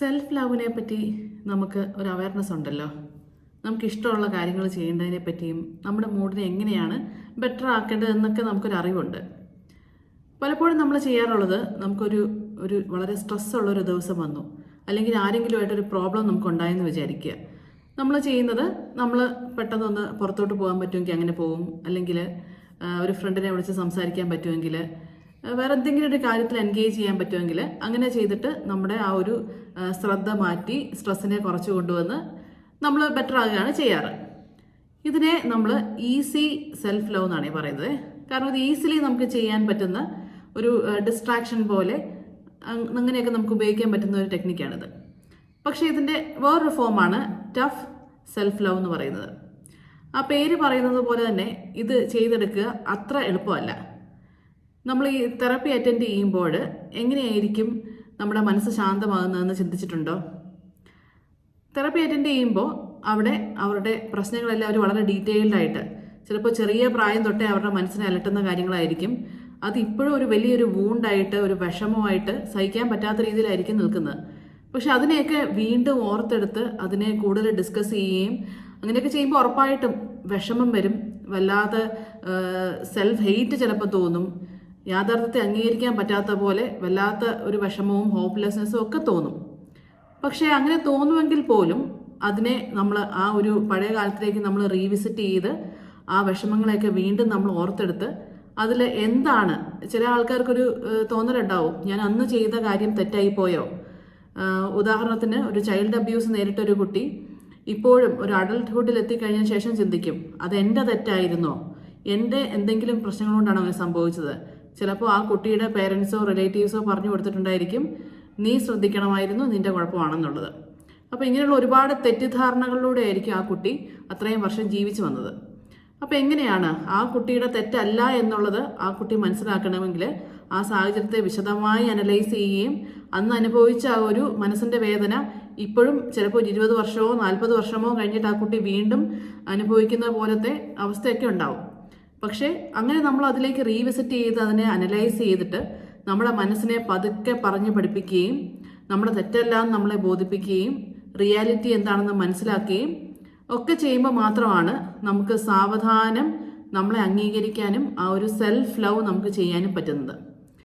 Self ലവിനെ പറ്റി നമുക്ക് ഒരു അവയർനെസ് ഉണ്ടല്ലോ. നമുക്കിഷ്ടമുള്ള കാര്യങ്ങൾ ചെയ്യേണ്ടതിനെ പറ്റിയും നമ്മുടെ മൂഡിനെ എങ്ങനെയാണ് ബെറ്റർ ആക്കേണ്ടതെന്നൊക്കെ നമുക്കൊരു അറിവുണ്ട്. പലപ്പോഴും നമ്മൾ ചെയ്യാറുള്ളത്, നമുക്കൊരു വളരെ സ്ട്രെസ്സുള്ളൊരു ദിവസം വന്നു, അല്ലെങ്കിൽ ആരെങ്കിലുമായിട്ടൊരു പ്രോബ്ലം നമുക്കുണ്ടായെന്ന് വിചാരിക്കുക. നമ്മൾ ചെയ്യുന്നത്, നമ്മൾ പെട്ടെന്നൊന്ന് പുറത്തോട്ട് പോകാൻ പറ്റുമെങ്കിൽ അങ്ങനെ പോകും, അല്ലെങ്കിൽ ഒരു ഫ്രണ്ടിനെ വിളിച്ച് സംസാരിക്കാൻ പറ്റുമെങ്കിൽ, വേറെ എന്തെങ്കിലും ഒരു കാര്യത്തിൽ എൻഗേജ് ചെയ്യാൻ പറ്റുമെങ്കിൽ അങ്ങനെ ചെയ്തിട്ട് നമ്മുടെ ആ ഒരു ശ്രദ്ധ മാറ്റി സ്ട്രെസ്സിനെ കുറച്ച് കൊണ്ടുവന്ന് നമ്മൾ ബെറ്റർ ആകുകയാണ് ചെയ്യാറ്. ഇതിനെ നമ്മൾ ഈസി സെൽഫ് ലവ് എന്നാണ് പറയുന്നത്. കാരണം ഇത് ഈസിലി നമുക്ക് ചെയ്യാൻ പറ്റുന്ന ഒരു ഡിസ്ട്രാക്ഷൻ പോലെ അങ്ങനെയൊക്കെ നമുക്ക് ഉപയോഗിക്കാൻ പറ്റുന്ന ഒരു ടെക്നിക്കാണിത്. പക്ഷേ ഇതിൻ്റെ വേറൊരു ഫോമാണ് ടഫ് സെൽഫ് ലവ് എന്ന് പറയുന്നത്. ആ പേര് പറയുന്നത് പോലെ തന്നെ ഇത് ചെയ്തെടുക്കുക അത്ര എളുപ്പമല്ല. നമ്മൾ ഈ തെറപ്പി അറ്റൻഡ് ചെയ്യുമ്പോൾ എങ്ങനെയായിരിക്കും നമ്മുടെ മനസ്സ് ശാന്തമാകുന്നതെന്ന് ചിന്തിച്ചിട്ടുണ്ടോ? തെറപ്പി അറ്റൻഡ് ചെയ്യുമ്പോൾ അവിടെ അവരുടെ പ്രശ്നങ്ങളെല്ലാം അവർ വളരെ ഡീറ്റെയിൽഡ് ആയിട്ട്, ചിലപ്പോൾ ചെറിയ പ്രായം തൊട്ടേ അവരുടെ മനസ്സിനെ അലട്ടുന്ന കാര്യങ്ങളായിരിക്കും. അത് ഇപ്പോഴും ഒരു വലിയൊരു വൂണ്ടായിട്ട്, ഒരു വിഷമമായിട്ട് സഹിക്കാൻ പറ്റാത്ത രീതിയിലായിരിക്കും നിൽക്കുന്നത്. പക്ഷെ അതിനെയൊക്കെ വീണ്ടും ഓർത്തെടുത്ത് അതിനെ കൂടുതൽ ഡിസ്കസ് ചെയ്യുകയും അങ്ങനെയൊക്കെ ചെയ്യുമ്പോൾ ഉറപ്പായിട്ടും വിഷമം വരും, വല്ലാതെ സെൽഫ് ഹെയ്റ്റ് ചിലപ്പോൾ തോന്നും, യാഥാർത്ഥ്യത്തെ അംഗീകരിക്കാൻ പറ്റാത്ത പോലെ വല്ലാത്ത ഒരു വിഷമവും ഹോപ്പ്ലെസ്നെസ്സും ഒക്കെ തോന്നും. പക്ഷേ അങ്ങനെ തോന്നുമെങ്കിൽ പോലും അതിനെ നമ്മൾ ആ ഒരു പഴയ കാലത്തിലേക്ക് നമ്മൾ റീവിസിറ്റ് ചെയ്ത് ആ വിഷമങ്ങളെയൊക്കെ വീണ്ടും നമ്മൾ ഓർത്തെടുത്ത് അതിൽ എന്താണ്, ചില ആൾക്കാർക്കൊരു തോന്നലുണ്ടാവും, ഞാൻ അന്ന് ചെയ്ത കാര്യം തെറ്റായി പോയോ. ഉദാഹരണത്തിന് ഒരു ചൈൽഡ് അബ്യൂസ് നേരിട്ടൊരു കുട്ടി ഇപ്പോഴും ഒരു അഡൾട്ട്ഹുഡിൽ എത്തിക്കഴിഞ്ഞ ശേഷം ചിന്തിക്കും, അത് എൻ്റെ തെറ്റായിരുന്നോ, എൻ്റെ എന്തെങ്കിലും പ്രശ്നങ്ങൾ കൊണ്ടാണോ അങ്ങനെ സംഭവിച്ചത്. ചിലപ്പോൾ ആ കുട്ടിയുടെ പേരൻസോ റിലേറ്റീവ്സോ പറഞ്ഞു കൊടുത്തിട്ടുണ്ടായിരിക്കും, നീ ശ്രദ്ധിക്കണമായിരുന്നു, നിന്റെ കുഴപ്പമാണെന്നുള്ളത്. അപ്പോൾ ഇങ്ങനെയുള്ള ഒരുപാട് തെറ്റിദ്ധാരണകളിലൂടെ ആയിരിക്കും ആ കുട്ടി അത്രയും വർഷം ജീവിച്ചു വന്നത്. അപ്പോൾ എങ്ങനെയാണ് ആ കുട്ടിയുടെ തെറ്റല്ല എന്നുള്ളത് ആ കുട്ടി മനസ്സിലാക്കണമെങ്കിൽ ആ സാഹചര്യത്തെ വിശദമായി അനലൈസ് ചെയ്യുകയും അന്ന് അനുഭവിച്ച ആ ഒരു മനസ്സിൻ്റെ വേദന ഇപ്പോഴും ചിലപ്പോൾ 20 വർഷമോ 40 വർഷമോ കഴിഞ്ഞിട്ട് ആ കുട്ടി വീണ്ടും അനുഭവിക്കുന്ന പോലത്തെ അവസ്ഥയൊക്കെ ഉണ്ടാവും. പക്ഷേ അങ്ങനെ നമ്മൾ അതിലേക്ക് റീവിസിറ്റ് ചെയ്ത് അതിനെ അനലൈസ് ചെയ്തിട്ട് നമ്മുടെ മനസ്സിനെ പതുക്കെ പറഞ്ഞ് പഠിപ്പിക്കുകയും നമ്മുടെ തെറ്റെല്ലാം നമ്മളെ ബോധിപ്പിക്കുകയും റിയാലിറ്റി എന്താണെന്ന് മനസ്സിലാക്കുകയും ഒക്കെ ചെയ്യുമ്പോൾ മാത്രമാണ് നമുക്ക് സാവധാനം നമ്മളെ അംഗീകരിക്കാനും ആ ഒരു സെൽഫ് ലവ് നമുക്ക് ചെയ്യാനും പറ്റുന്നത്.